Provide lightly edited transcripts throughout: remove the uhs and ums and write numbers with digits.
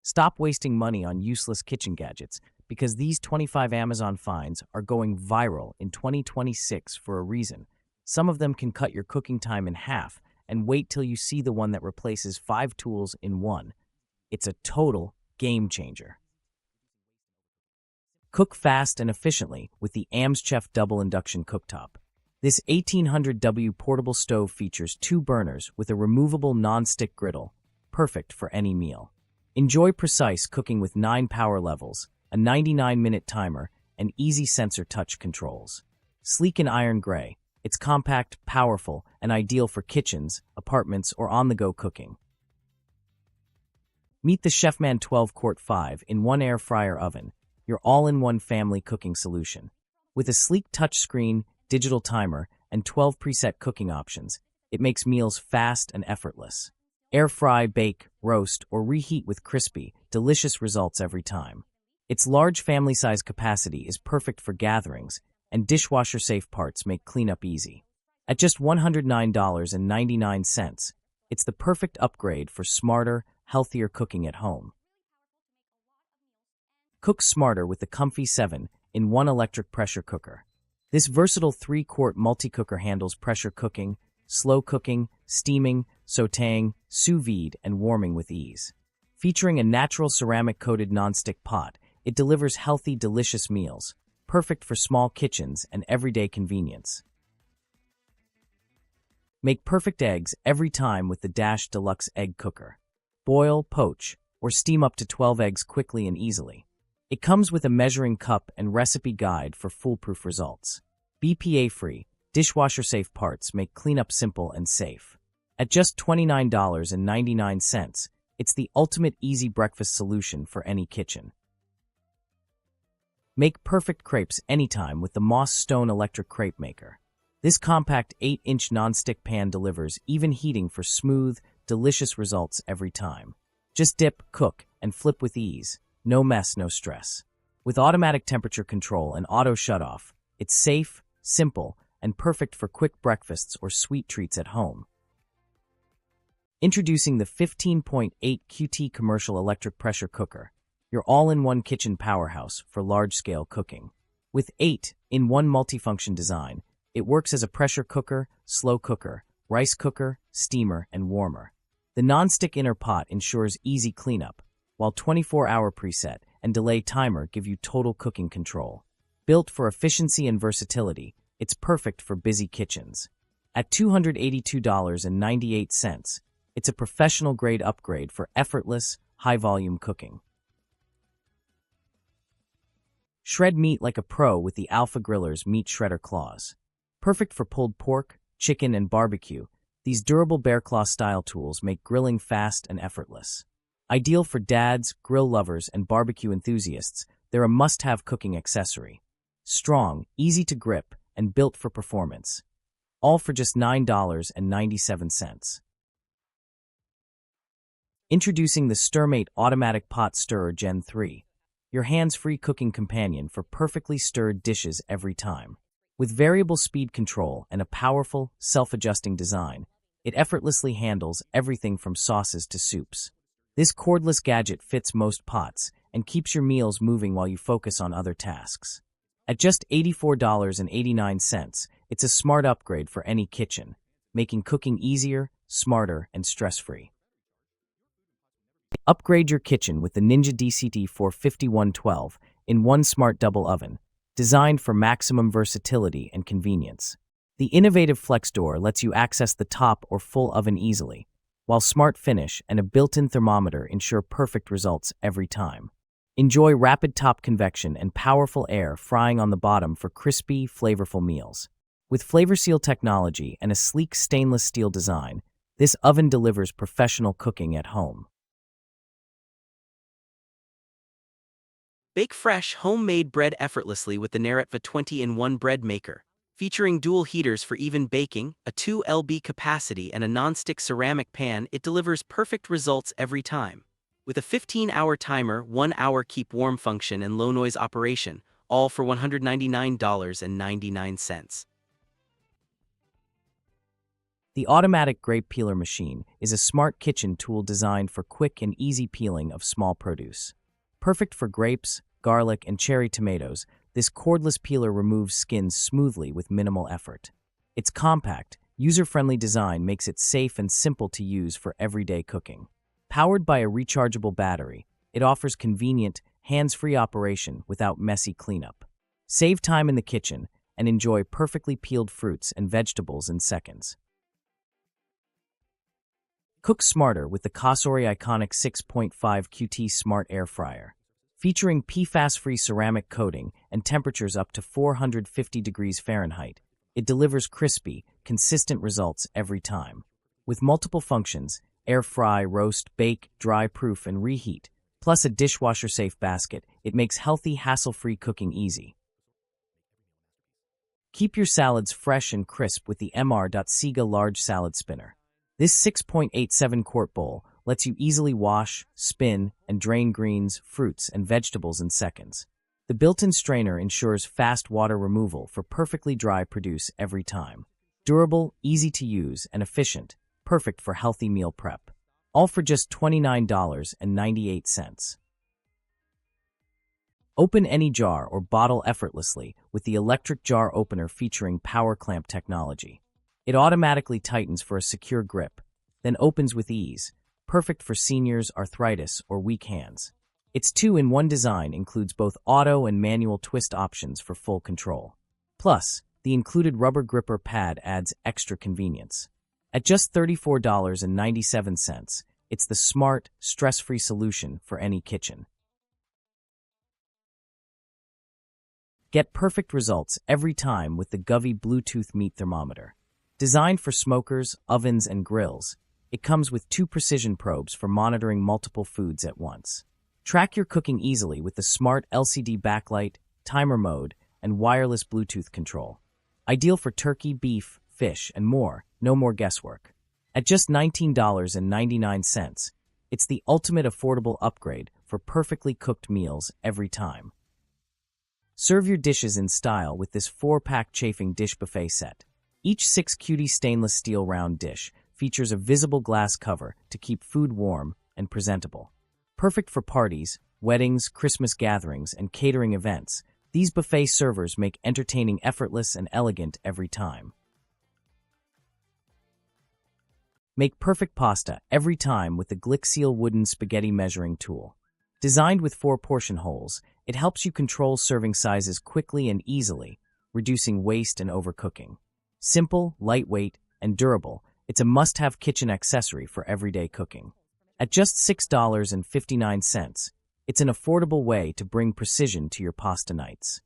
Stop wasting money on useless kitchen gadgets because these 25 Amazon finds are going viral in 2026 for a reason. Some of them can cut your cooking time in half, and wait till you see the one that replaces 5 tools in one. It's a total game changer. Cook fast and efficiently with the AMSCHEF Double Induction Cooktop. This 1800W portable stove features 2 burners with a removable non-stick griddle, perfect for any meal. Enjoy precise cooking with 9 power levels, a 99-minute timer, and easy sensor touch controls. Sleek in iron gray, it's compact, powerful, and ideal for kitchens, apartments, or on-the-go cooking. Meet the Chefman 12-quart 5-in-1 air fryer oven, your all-in-one family cooking solution. With a sleek touchscreen, digital timer, and 12 preset cooking options, it makes meals fast and effortless. Air fry, bake, roast, or reheat with crispy, delicious results every time. Its large family-size capacity is perfect for gatherings, and dishwasher-safe parts make cleanup easy. At just $109.99, it's the perfect upgrade for smarter, healthier cooking at home. Cook smarter with the comfy 7-in-1 electric pressure cooker. This versatile 3-quart multi-cooker handles pressure cooking, slow cooking, steaming, sautéing, sous vide, and warming with ease. Featuring a natural ceramic-coated nonstick pot, it delivers healthy, delicious meals, perfect for small kitchens and everyday convenience. Make perfect eggs every time with the Dash Deluxe Egg Cooker. Boil, poach, or steam up to 12 eggs quickly and easily. It comes with a measuring cup and recipe guide for foolproof results. BPA-free, dishwasher-safe parts make cleanup simple and safe. At just $29.99, it's the ultimate easy breakfast solution for any kitchen. Make perfect crepes anytime with the Moss Stone Electric Crepe Maker. This compact 8-inch non-stick pan delivers even heating for smooth, delicious results every time. Just dip, cook, and flip with ease. No mess, no stress. With automatic temperature control and auto shutoff, it's safe, simple, and perfect for quick breakfasts or sweet treats at home. Introducing the 15.8 QT Commercial Electric Pressure Cooker, your all-in-one kitchen powerhouse for large-scale cooking. With 8-in-1 multifunction design, it works as a pressure cooker, slow cooker, rice cooker, steamer, and warmer. The non-stick inner pot ensures easy cleanup, while 24-hour preset and delay timer give you total cooking control. Built for efficiency and versatility, it's perfect for busy kitchens. At $282.98, it's a professional-grade upgrade for effortless, high-volume cooking. Shred meat like a pro with the Alpha Griller's Meat Shredder Claws. Perfect for pulled pork, chicken, and barbecue, these durable bear claw-style tools make grilling fast and effortless. Ideal for dads, grill lovers, and barbecue enthusiasts, they're a must-have cooking accessory. Strong, easy to grip, and built for performance. All for just $9.97. Introducing the StirMate Automatic Pot Stirrer Gen 3, your hands-free cooking companion for perfectly stirred dishes every time. With variable speed control and a powerful, self-adjusting design, it effortlessly handles everything from sauces to soups. This cordless gadget fits most pots and keeps your meals moving while you focus on other tasks. At just $84.89, it's a smart upgrade for any kitchen, making cooking easier, smarter, and stress-free. Upgrade your kitchen with the Ninja DCT45112 in one smart double oven, designed for maximum versatility and convenience. The innovative Flex Door lets you access the top or full oven easily, while Smart Finish and a built-in thermometer ensure perfect results every time. Enjoy rapid top convection and powerful air frying on the bottom for crispy, flavorful meals. With Flavor Seal technology and a sleek stainless steel design, this oven delivers professional cooking at home. Bake fresh, homemade bread effortlessly with the Neretva 20-in-1 bread maker. Featuring dual heaters for even baking, a 2 lb capacity, and a non-stick ceramic pan, it delivers perfect results every time. With a 15-hour timer, 1-hour keep warm function, and low noise operation, all for $199.99. The automatic grape peeler machine is a smart kitchen tool designed for quick and easy peeling of small produce. Perfect for grapes, garlic, and cherry tomatoes, this cordless peeler removes skins smoothly with minimal effort. Its compact, user-friendly design makes it safe and simple to use for everyday cooking. Powered by a rechargeable battery, it offers convenient, hands-free operation without messy cleanup. Save time in the kitchen and enjoy perfectly peeled fruits and vegetables in seconds. Cook smarter with the Cosori Iconic 6.5 QT Smart Air Fryer. Featuring PFAS-free ceramic coating and temperatures up to 450 degrees Fahrenheit, it delivers crispy, consistent results every time. With multiple functions, air fry, roast, bake, dry proof, and reheat, plus a dishwasher-safe basket, it makes healthy, hassle-free cooking easy. Keep your salads fresh and crisp with the Mr.Sega Large Salad Spinner. This 6.87-quart bowl lets you easily wash, spin, and drain greens, fruits, and vegetables in seconds. The built-in strainer ensures fast water removal for perfectly dry produce every time. Durable, easy to use, and efficient, perfect for healthy meal prep. All for just $29.98. Open any jar or bottle effortlessly with the electric jar opener featuring power clamp technology. It automatically tightens for a secure grip, then opens with ease, perfect for seniors, arthritis, or weak hands. Its 2-in-1 design includes both auto and manual twist options for full control. Plus, the included rubber gripper pad adds extra convenience. At just $34.97, it's the smart, stress-free solution for any kitchen. Get perfect results every time with the Govee Bluetooth Meat Thermometer. Designed for smokers, ovens, and grills, it comes with 2 precision probes for monitoring multiple foods at once. Track your cooking easily with the smart LCD backlight, timer mode, and wireless Bluetooth control. Ideal for turkey, beef, fish, and more, no more guesswork. At just $19.99, it's the ultimate affordable upgrade for perfectly cooked meals every time. Serve your dishes in style with this 4-pack chafing dish buffet set. Each 6-cutie stainless steel round dish features a visible glass cover to keep food warm and presentable. Perfect for parties, weddings, Christmas gatherings, and catering events, these buffet servers make entertaining effortless and elegant every time. Make perfect pasta every time with the Glixseal wooden spaghetti measuring tool. Designed with 4 portion holes, it helps you control serving sizes quickly and easily, reducing waste and overcooking. Simple, lightweight, and durable, it's a must-have kitchen accessory for everyday cooking. At just $6.59, it's an affordable way to bring precision to your pasta nights.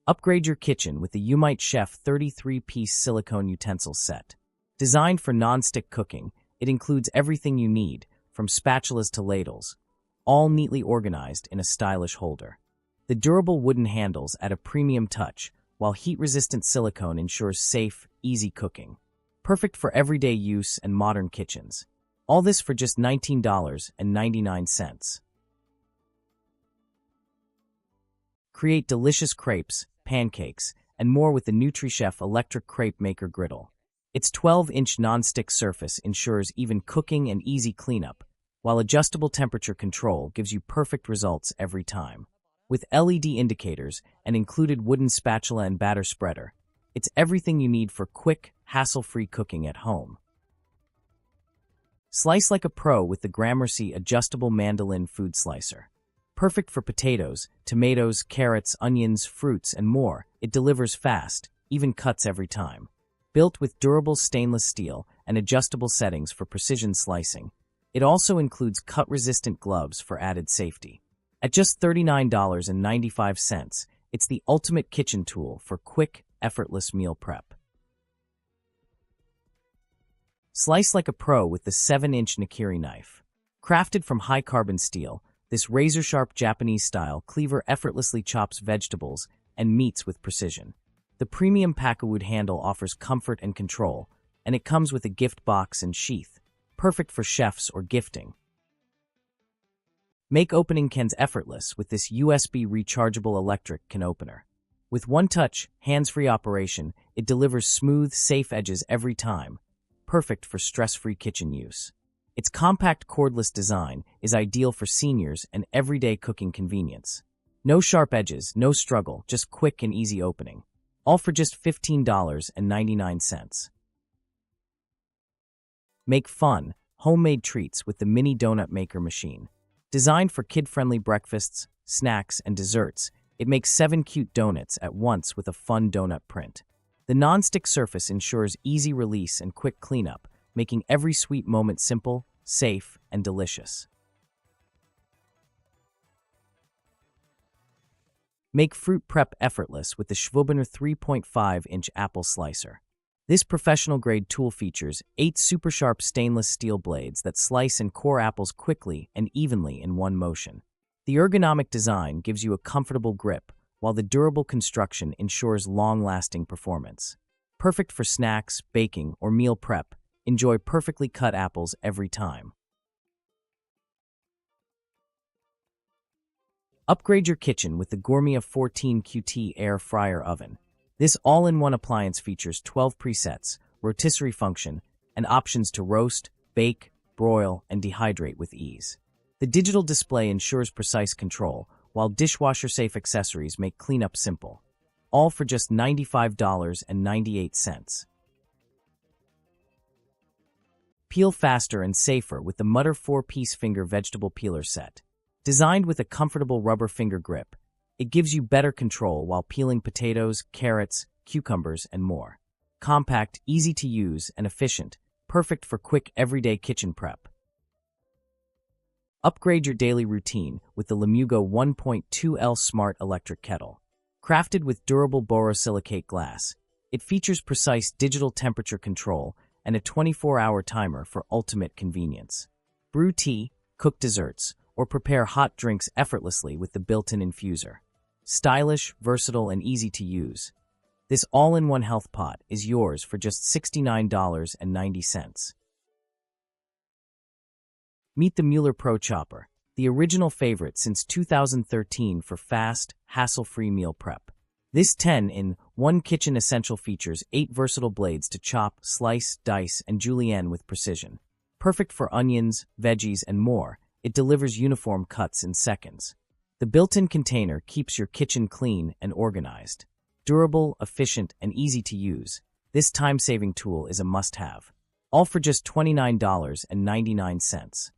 Upgrade your kitchen with the Umite Chef 33-piece silicone utensil set. Designed for non-stick cooking, it includes everything you need, from spatulas to ladles, all neatly organized in a stylish holder. The durable wooden handles add a premium touch, while heat-resistant silicone ensures safe, easy cooking. Perfect for everyday use and modern kitchens. All this for just $19.99. Create delicious crepes, pancakes, and more with the NutriChef Electric Crepe Maker Griddle. Its 12-inch non-stick surface ensures even cooking and easy cleanup, while adjustable temperature control gives you perfect results every time. With LED indicators and included wooden spatula and batter spreader, it's everything you need for quick, hassle-free cooking at home. Slice like a pro with the Gramercy adjustable mandolin food slicer. Perfect for potatoes, tomatoes, carrots, onions, fruits, and more, it delivers fast, even cuts every time. Built with durable stainless steel and adjustable settings for precision slicing, it also includes cut-resistant gloves for added safety. At just $39.95, it's the ultimate kitchen tool for quick, effortless meal prep. Slice like a pro with the 7-inch Nakiri knife. Crafted from high-carbon steel, this razor-sharp Japanese-style cleaver effortlessly chops vegetables and meats with precision. The premium Pakawood handle offers comfort and control, and it comes with a gift box and sheath, perfect for chefs or gifting. Make opening cans effortless with this USB rechargeable electric can opener. With one-touch, hands-free operation, it delivers smooth, safe edges every time, perfect for stress-free kitchen use. Its compact cordless design is ideal for seniors and everyday cooking convenience. No sharp edges, no struggle, just quick and easy opening. All for just $15.99. Make fun, homemade treats with the mini donut maker machine. Designed for kid-friendly breakfasts, snacks, and desserts, it makes 7 cute donuts at once with a fun donut print. The non-stick surface ensures easy release and quick cleanup, making every sweet moment simple, safe, and delicious. Make fruit prep effortless with the Schwubener 3.5-inch apple slicer. This professional-grade tool features 8 super-sharp stainless steel blades that slice and core apples quickly and evenly in one motion. The ergonomic design gives you a comfortable grip, while the durable construction ensures long-lasting performance. Perfect for snacks, baking, or meal prep, enjoy perfectly cut apples every time. Upgrade your kitchen with the Gourmet 14 QT Air Fryer Oven. This all-in-one appliance features 12 presets, rotisserie function, and options to roast, bake, broil, and dehydrate with ease. The digital display ensures precise control, while dishwasher-safe accessories make cleanup simple. All for just $95.98. Peel faster and safer with the Mutter 4-piece finger vegetable peeler set. Designed with a comfortable rubber finger grip, it gives you better control while peeling potatoes, carrots, cucumbers, and more. Compact, easy to use, and efficient, perfect for quick everyday kitchen prep. Upgrade your daily routine with the Lemugo 1.2L Smart Electric Kettle. Crafted with durable borosilicate glass, it features precise digital temperature control and a 24-hour timer for ultimate convenience. Brew tea, cook desserts, or prepare hot drinks effortlessly with the built-in infuser. Stylish, versatile, and easy to use, this all-in-one health pot is yours for just $69.90. Meet the Mueller Pro Chopper, the original favorite since 2013 for fast, hassle-free meal prep. This 10-in-1 kitchen essential features 8 versatile blades to chop, slice, dice, and julienne with precision. Perfect for onions, veggies, and more, it delivers uniform cuts in seconds. The built-in container keeps your kitchen clean and organized. Durable, efficient, and easy to use, this time-saving tool is a must-have. All for just $29.99.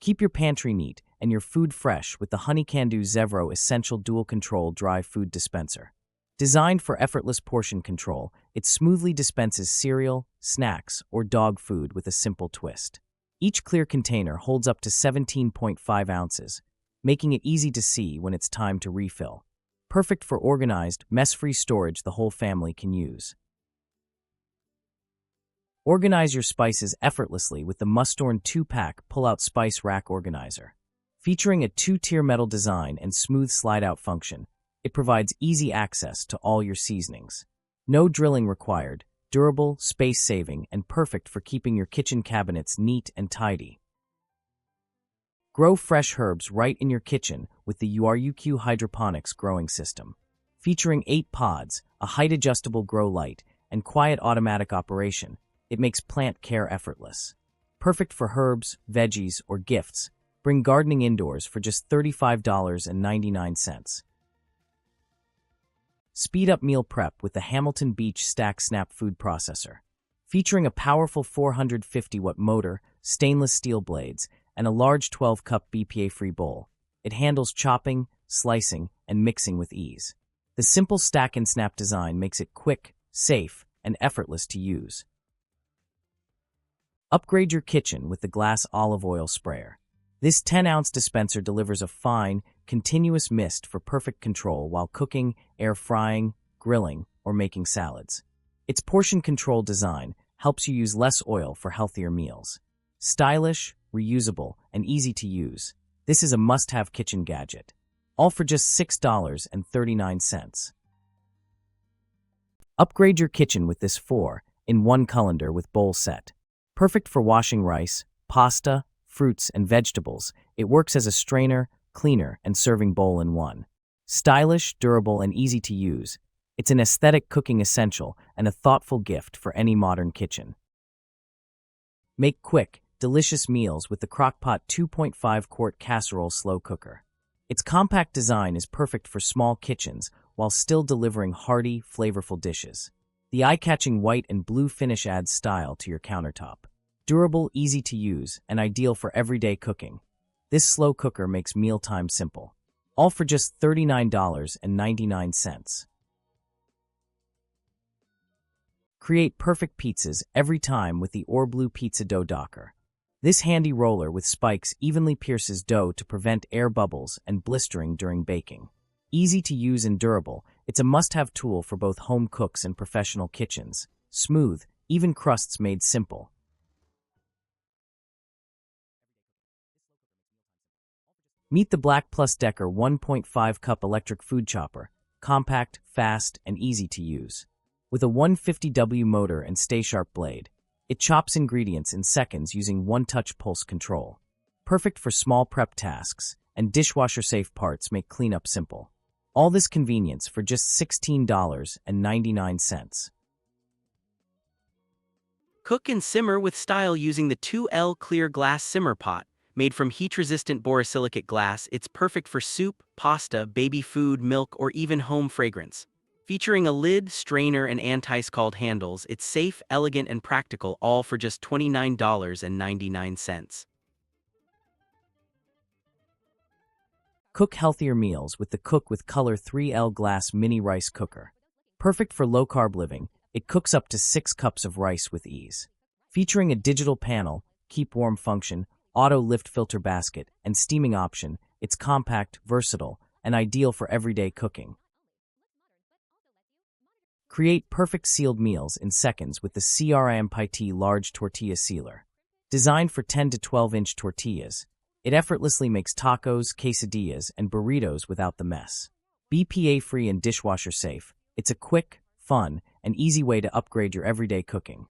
Keep your pantry neat and your food fresh with the Honeycandu Zevro Essential Dual Control Dry Food Dispenser. Designed for effortless portion control, it smoothly dispenses cereal, snacks, or dog food with a simple twist. Each clear container holds up to 17.5 ounces, making it easy to see when it's time to refill. Perfect for organized, mess-free storage the whole family can use. Organize your spices effortlessly with the Mustorn 2-pack pull-out spice rack organizer. Featuring a 2-tier metal design and smooth slide-out function, it provides easy access to all your seasonings. No drilling required, durable, space-saving, and perfect for keeping your kitchen cabinets neat and tidy. Grow fresh herbs right in your kitchen with the URUQ Hydroponics growing system. Featuring 8 pods, a height-adjustable grow light, and quiet automatic operation, it makes plant care effortless. Perfect for herbs, veggies, or gifts. Bring gardening indoors for just $35.99. Speed up meal prep with the Hamilton Beach Stack Snap Food Processor. Featuring a powerful 450-watt motor, stainless steel blades, and a large 12-cup BPA-free bowl, it handles chopping, slicing, and mixing with ease. The simple stack and snap design makes it quick, safe, and effortless to use. Upgrade your kitchen with the Glass Olive Oil Sprayer. This 10-ounce dispenser delivers a fine, continuous mist for perfect control while cooking, air frying, grilling, or making salads. Its portion control design helps you use less oil for healthier meals. Stylish, reusable, and easy to use, this is a must-have kitchen gadget. All for just $6.39. Upgrade your kitchen with this 4-in-1 colander with bowl set. Perfect for washing rice, pasta, fruits, and vegetables, it works as a strainer, cleaner, and serving bowl in one. Stylish, durable, and easy to use, it's an aesthetic cooking essential and a thoughtful gift for any modern kitchen. Make quick, delicious meals with the Crock-Pot 2.5-quart casserole slow cooker. Its compact design is perfect for small kitchens while still delivering hearty, flavorful dishes. The eye-catching white and blue finish adds style to your countertop. Durable, easy to use, and ideal for everyday cooking. This slow cooker makes mealtime simple. All for just $39.99. Create perfect pizzas every time with the Blue Pizza Dough Docker. This handy roller with spikes evenly pierces dough to prevent air bubbles and blistering during baking. Easy to use and durable, it's a must-have tool for both home cooks and professional kitchens. Smooth, even crusts made simple. Meet the Black Plus Decker 1.5-cup electric food chopper, compact, fast, and easy to use. With a 150W motor and stay-sharp blade, it chops ingredients in seconds using one-touch pulse control. Perfect for small prep tasks, and dishwasher-safe parts make cleanup simple. All this convenience for just $16.99. Cook and simmer with style using the 2L clear glass simmer pot. Made from heat-resistant borosilicate glass, it's perfect for soup, pasta, baby food, milk, or even home fragrance. Featuring a lid, strainer, and anti-scald handles, it's safe, elegant, and practical, all for just $29.99. Cook healthier meals with the Cook with Color 3L glass mini rice cooker. Perfect for low-carb living, it cooks up to 6 cups of rice with ease. Featuring a digital panel, keep warm function, auto lift filter basket, and steaming option, it's compact, versatile, and ideal for everyday cooking. Create perfect sealed meals in seconds with the CRIMPT large tortilla sealer. Designed for 10 to 12-inch tortillas, it effortlessly makes tacos, quesadillas, and burritos without the mess. BPA-free and dishwasher safe, it's a quick, fun, and easy way to upgrade your everyday cooking.